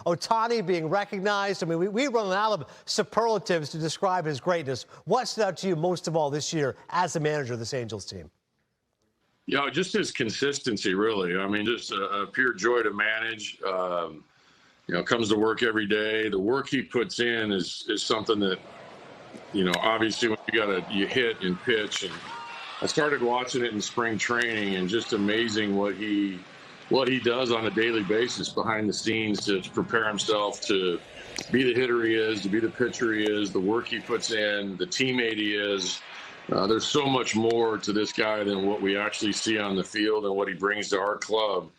Ohtani being recognized. I mean, we run out of superlatives to describe his greatness. What stood out to you most of all this year as the manager of this Angels team? Yeah, just his consistency, really. I mean, just a pure joy to manage. Comes to work every day. The work he puts in is something that, obviously when you hit and pitch. And I started watching it in spring training, and just amazing what he does on a daily basis behind the scenes to prepare himself to be the hitter he is, to be the pitcher he is, the work he puts in, the teammate he is. There's so much more to this guy than what we actually see on the field and what he brings to our club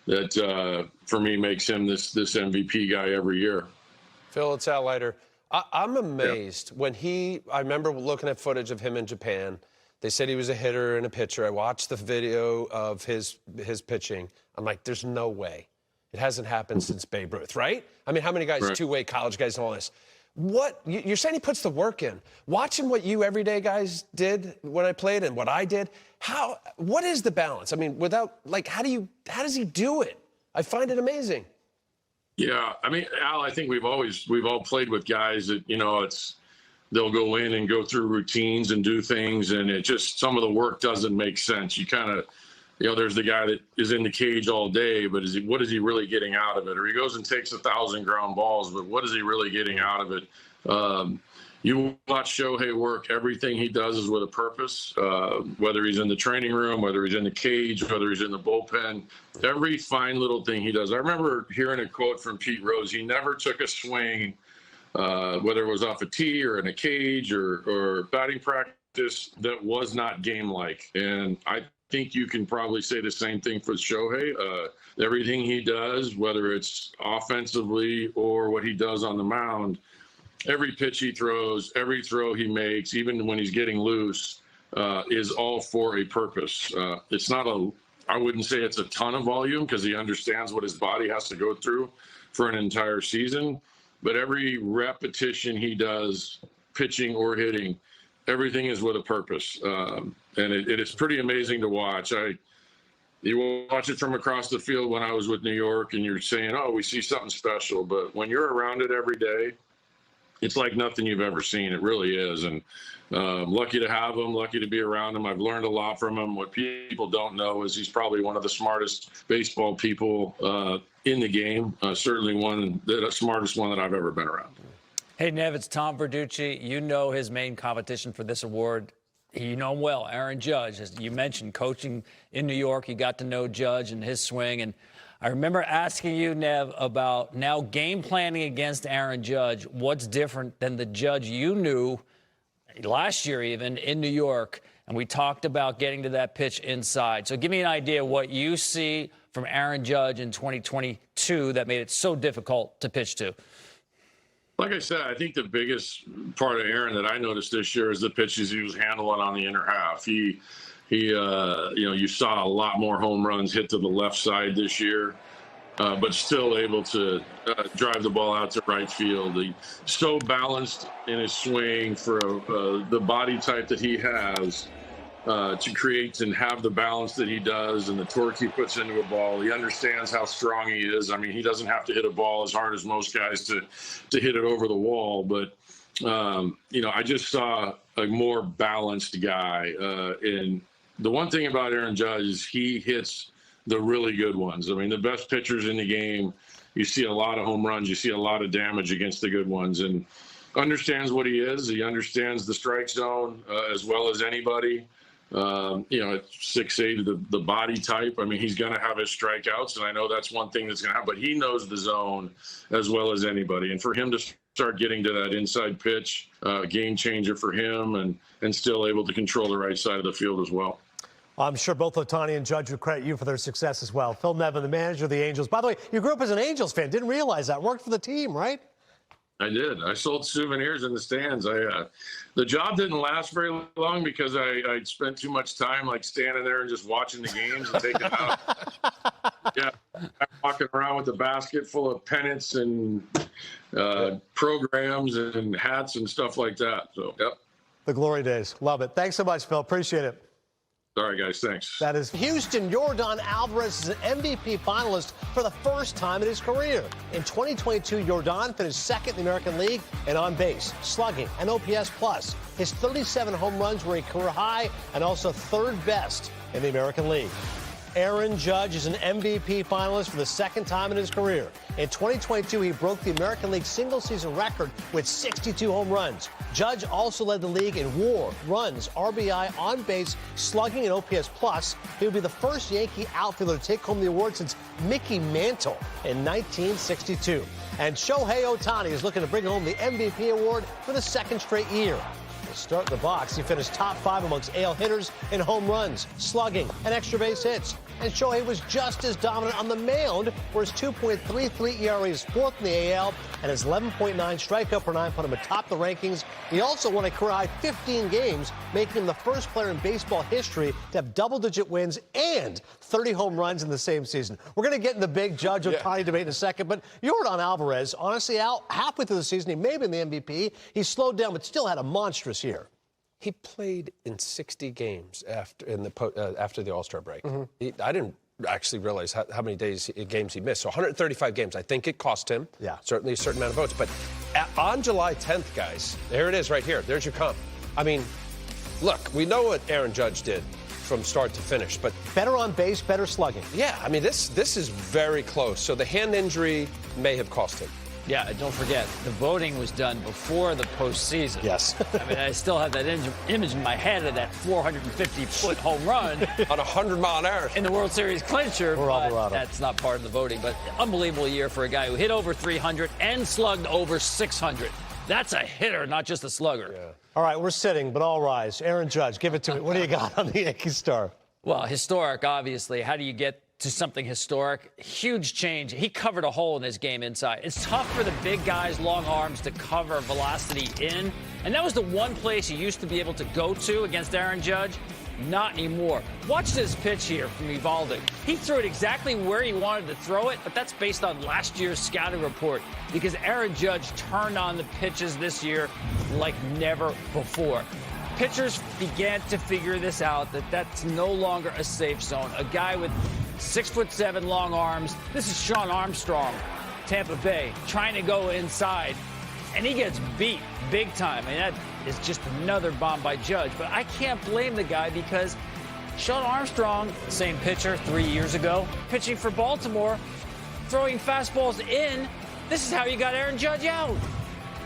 that, for me, makes him this MVP guy every year. Phil, it's Al Leiter. I'm amazed when I remember looking at footage of him in Japan. They said he was a hitter and a pitcher. I watched the video of his pitching. I'm like, there's no way. It hasn't happened since Babe Ruth, right? I mean, how many guys, two-way college guys and all this? You're saying he puts the work in. Watching what you everyday guys did when I played and what I did, what is the balance? I mean, how does he do it? I find it amazing. Yeah, I mean, Al, I think we've all played with guys that, they'll go in and go through routines and do things, and it just, some of the work doesn't make sense. You kind of, there's the guy that is in the cage all day, but what is he really getting out of it? Or he goes and takes 1,000 ground balls, but what is he really getting out of it? You watch Shohei work, everything he does is with a purpose, whether he's in the training room, whether he's in the cage, whether he's in the bullpen, every fine little thing he does. I remember hearing a quote from Pete Rose. He never took a swing, whether it was off a tee or in a cage or batting practice, that was not game-like. And I think you can probably say the same thing for Shohei. Everything he does, whether it's offensively or what he does on the mound, every pitch he throws, every throw he makes, even when he's getting loose, is all for a purpose. It's not I wouldn't say it's a ton of volume, because he understands what his body has to go through for an entire season. But every repetition he does, pitching or hitting, everything is with a purpose. And it is pretty amazing to watch. You watch it from across the field when I was with New York, and you're saying, oh, we see something special. But when you're around it every day, it's like nothing you've ever seen. It really is. And lucky to have him, lucky to be around him. I've learned a lot from him. What people don't know is he's probably one of the smartest baseball people in the game. Certainly the smartest one that I've ever been around. Hey, Nev, it's Tom Verducci. You know his main competition for this award. You know him well, Aaron Judge. As you mentioned, coaching in New York, you got to know Judge and his swing. And I remember asking you, Nev, about now game planning against Aaron Judge. What's different than the Judge you knew last year even in New York? And we talked about getting to that pitch inside. So give me an idea of what you see from Aaron Judge in 2022 that made it so difficult to pitch to. Like I said, I think the biggest part of Aaron that I noticed this year is the pitches he was handling on the inner half. You saw a lot more home runs hit to the left side this year, but still able to drive the ball out to right field. He's so balanced in his swing for the body type that he has, to create and have the balance that he does and the torque he puts into a ball. He understands how strong he is. I mean, he doesn't have to hit a ball as hard as most guys to hit it over the wall. But, I just saw a more balanced guy. And the one thing about Aaron Judge is he hits the really good ones. I mean, the best pitchers in the game, you see a lot of home runs. You see a lot of damage against the good ones. And understands what he is. He understands the strike zone as well as anybody. At 6'8", the body type. I mean, he's going to have his strikeouts, and I know that's one thing that's going to happen. But he knows the zone as well as anybody. And for him to start getting to that inside pitch, game changer for him, and still able to control the right side of the field as well. I'm sure both Ohtani and Judge would credit you for their success as well. Phil Nevin, the manager of the Angels. By the way, you grew up as an Angels fan. Didn't realize that. Worked for the team, right? I did. I sold souvenirs in the stands. The job didn't last very long because I spent too much time standing there and just watching the games and taking out. Yeah, walking around with a basket full of pennants and programs and hats and stuff like that. So, yep. The glory days. Love it. Thanks so much, Phil. Appreciate it. All right, guys, thanks. That is Houston. Yordan Alvarez is an MVP finalist for the first time in his career. In 2022, Yordan finished second in the American League in on base, slugging, and OPS plus. His 37 home runs were a career high and also third best in the American League. Aaron Judge is an MVP finalist for the second time in his career. In 2022, he broke the American League single-season record with 62 home runs. Judge also led the league in WAR, runs, RBI, on-base, slugging, and OPS plus. He would be the first Yankee outfielder to take home the award since Mickey Mantle in 1962. And Shohei Ohtani is looking to bring home the MVP award for the second straight year. To start the box, he finished top 5 amongst AL hitters in home runs, slugging, and extra base hits. And Shohei was just as dominant on the mound, where his 2.33 ERA is fourth in the AL, and his 11.9 strikeout per nine put him atop the rankings. He also won a career-high 15 games, making him the first player in baseball history to have double-digit wins and 30 home runs in the same season. We're going to get in the big Judge Ohtani debate in a second, but Yordan Alvarez, honestly, Al, halfway through the season, he may have been the MVP. He slowed down, but still had a monstrous year. He played in 60 games after the All-Star break. I didn't actually realize how many games he missed. So 135 games. I think it cost him. Yeah. Certainly a certain amount of votes. But on July 10th, guys, there it is right here. There's your comp. I mean, look, we know what Aaron Judge did from start to finish, but better on base, better slugging. Yeah, I mean, this is very close. So the hand injury may have cost him. Yeah, don't forget, the voting was done before the postseason. Yes. I mean, I still have that image in my head of that 450-foot home run on 100-mile-an-hour in the World Series clincher. But that's not part of the voting. But unbelievable year for a guy who hit over 300 and slugged over 600. That's a hitter, not just a slugger. Yeah. All right, we're sitting, but all rise. Aaron Judge, give it to me. What do you got on the Yankee star? Well, historic, obviously. How do you get to something historic? Huge change. He covered a hole in his game inside. It's tough for the big guys, long arms, to cover velocity in. And that was the one place he used to be able to go to against Aaron Judge. Not anymore. Watch this pitch here from Evaldi. He threw it exactly where he wanted to throw it, but that's based on last year's scouting report because Aaron Judge turned on the pitches this year like never before. Pitchers began to figure this out, that that's no longer a safe zone. A guy with 6'7" long arms. This is Sean Armstrong, Tampa Bay, trying to go inside, and he gets beat big time. And that is just another bomb by Judge. But I can't blame the guy because Sean Armstrong, same pitcher 3 years ago, pitching for Baltimore, throwing fastballs in. This is how you got Aaron Judge out.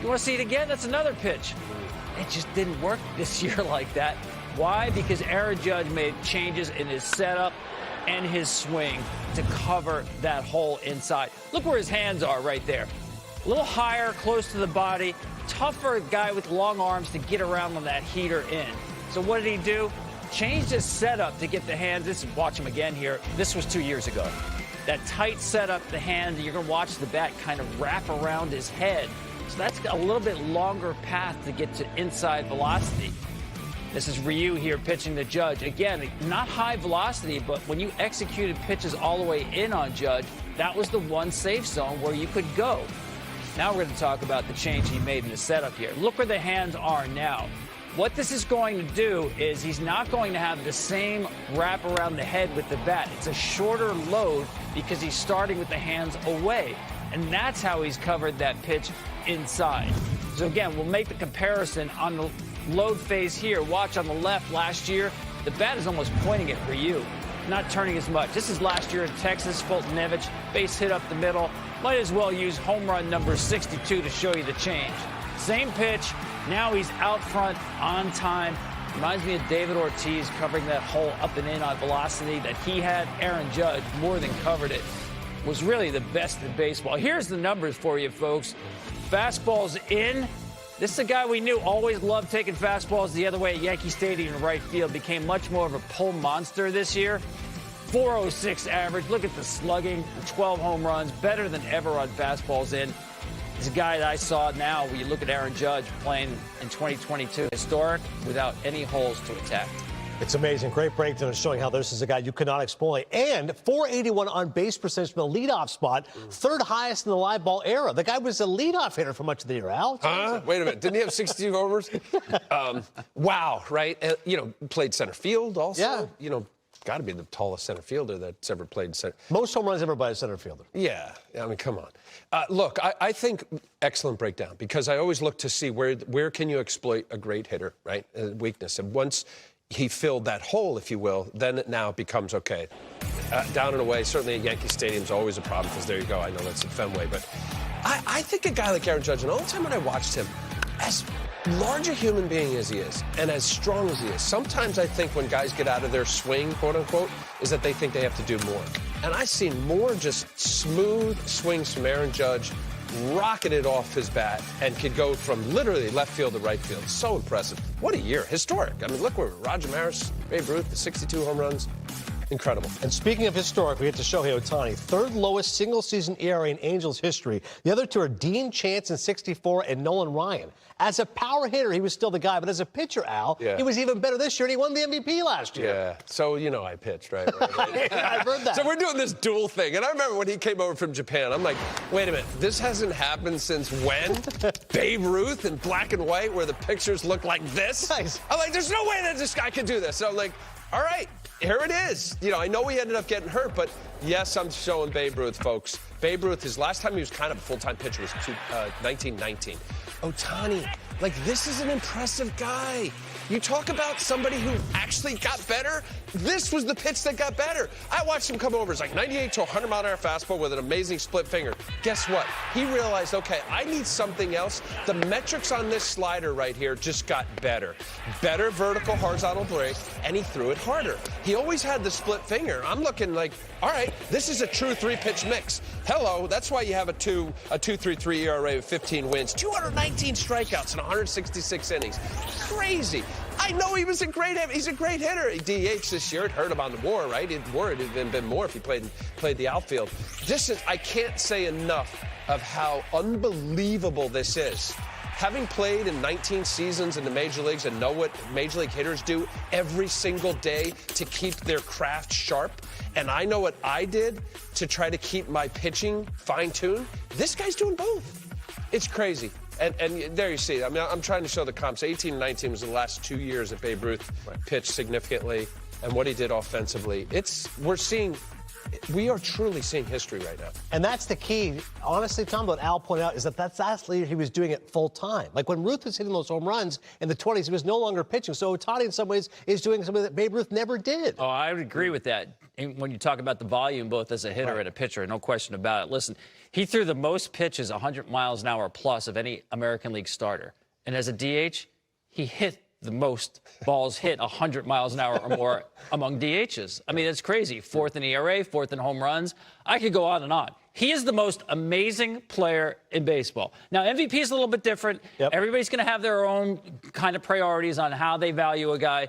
You want to see it again? That's another pitch. It just didn't work this year like that. Why? Because Aaron Judge made changes in his setup and his swing to cover that hole inside. Look where his hands are right there. A little higher, close to the body. Tougher guy with long arms to get around on that heater in. So what did he do? Changed his setup to get the hands. Watch him again here. This was 2 years ago. That tight setup, the hand, you're going to watch the bat kind of wrap around his head. So that's a little bit longer path to get to inside velocity. This is Ryu here pitching the Judge. Again, not high velocity, but when you executed pitches all the way in on Judge, that was the one safe zone where you could go. Now we're going to talk about the change he made in the setup here. Look where the hands are now. What this is going to do is he's not going to have the same wrap around the head with the bat. It's a shorter load because he's starting with the hands away. And that's how he's covered that pitch inside. So again, we'll make the comparison on the load phase here. Watch on the left last year, the bat is almost pointing at Ryu, not turning as much. This is last year in Texas, Fultonevich, base hit up the middle. Might as well use home run number 62 to show you the change. Same pitch, now he's out front on time. Reminds me of David Ortiz covering that hole up and in on velocity that he had. Aaron Judge more than covered it. Was really the best in baseball. Here's the numbers for you, folks. Fastballs in. This is a guy we knew always loved taking fastballs the other way at Yankee Stadium in right field. Became much more of a pull monster this year. 406 average. Look at the slugging. 12 home runs. Better than ever on fastballs in. He's a guy that I saw now when you look at Aaron Judge playing in 2022. Historic without any holes to attack. It's amazing. Great breakdown showing how this is a guy you cannot exploit. And 481 on base percentage from the leadoff spot, third highest in the live ball era. The guy was a leadoff hitter for much of the year, Al. Wait a minute. Didn't he have 62 homers? Wow, right? Played center field also. Yeah. Got to be the tallest center fielder that's ever played center. Most home runs ever by a center fielder. Yeah, I mean, come on. Look, I think excellent breakdown, because I always look to see where can you exploit a great hitter, right? Weakness. And once he filled that hole, if you will, then now it becomes okay. Down and away, certainly at Yankee Stadium is always a problem, because there you go. I know that's at Fenway, but I think a guy like Aaron Judge, and all the time when I watched him, as large a human being as he is, and as strong as he is, sometimes I think when guys get out of their swing, quote unquote, is that they think they have to do more. And I've seen more just smooth swings from Aaron Judge, rocketed off his bat, and could go from literally left field to right field. So impressive. What a year. Historic. I mean, look where Roger Maris, Babe Ruth, the 62 home runs. Incredible. And speaking of historic, we get to Shohei Ohtani, third lowest single-season ERA in Angels history. The other two are Dean Chance in 64 and Nolan Ryan. As a power hitter, he was still the guy, but as a pitcher, Al, he was even better this year, and he won the MVP last year. Yeah. So, I pitched, right? I've heard that. So we're doing this dual thing. And I remember when he came over from Japan, I'm like, wait a minute, this hasn't happened since when? Babe Ruth in black and white, where the pictures look like this? Nice. I'm like, there's no way that this guy can do this. So I'm like, all right, here it is. I know he ended up getting hurt, but yes, I'm showing Babe Ruth, folks. Babe Ruth, his last time he was kind of a full-time pitcher was 1919. Ohtani, this is an impressive guy. You talk about somebody who actually got better. This was the pitch that got better. I watched him come over. It's like 98 to 100 mile an hour fastball with an amazing split finger. Guess what? He realized, okay, I need something else. The metrics on this slider right here just got better. Better vertical horizontal break, and he threw it harder. He always had the split finger. I'm looking like, all right, this is a true three-pitch mix. Hello, that's why you have a 2.33 ERA with 15 wins, 219 strikeouts in 166 innings. Crazy. I know he was he's a great hitter. He DH this year. It hurt him on the WAR, right? It would have been more if he played the outfield. I can't say enough of how unbelievable this is. Having played in 19 seasons in the major leagues and know what major league hitters do every single day to keep their craft sharp, and I know what I did to try to keep my pitching fine-tuned, this guy's doing both. It's crazy. And there you see it. I mean, I'm trying to show the comps. 18 and 19 was the last 2 years that Babe Ruth pitched significantly, and what he did offensively. We are truly seeing history right now. And that's the key. Honestly, Tom, what Al pointed out is that's last year he was doing it full time. Like when Ruth was hitting those home runs in the 20s, he was no longer pitching. So Ohtani, in some ways, is doing something that Babe Ruth never did. Oh, I would agree with that. And when you talk about the volume, both as a hitter and a pitcher, no question about it. Listen, he threw the most pitches, 100 miles an hour plus, of any American League starter. And as a DH, he hit the most balls hit 100 miles an hour or more among DHs. I mean, it's crazy. Fourth in ERA, fourth in home runs. I could go on and on. He is the most amazing player in baseball. Now, MVP is a little bit different. Everybody's going to have their own kind of priorities on how they value a guy.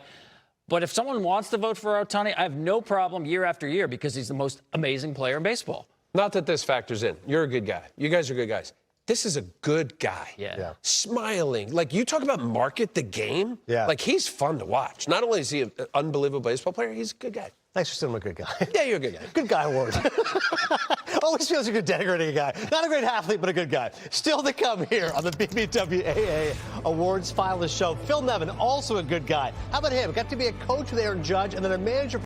But if someone wants to vote for Ohtani, I have no problem year after year, because he's the most amazing player in baseball. Not that this factors in. You're a good guy. You guys are good guys. This is a good guy. Yeah. Smiling. You talk about market the game. Yeah. He's fun to watch. Not only is he an unbelievable baseball player, he's a good guy. Thanks for saying I'm a good guy. Yeah, you're a good guy. Good guy award. Always feels like you're denigrating a guy. Not a great athlete, but a good guy. Still to come here on the BBWAA Awards finalist show. Phil Nevin, also a good guy. How about him? Got to be a coach with Aaron Judge and then a manager.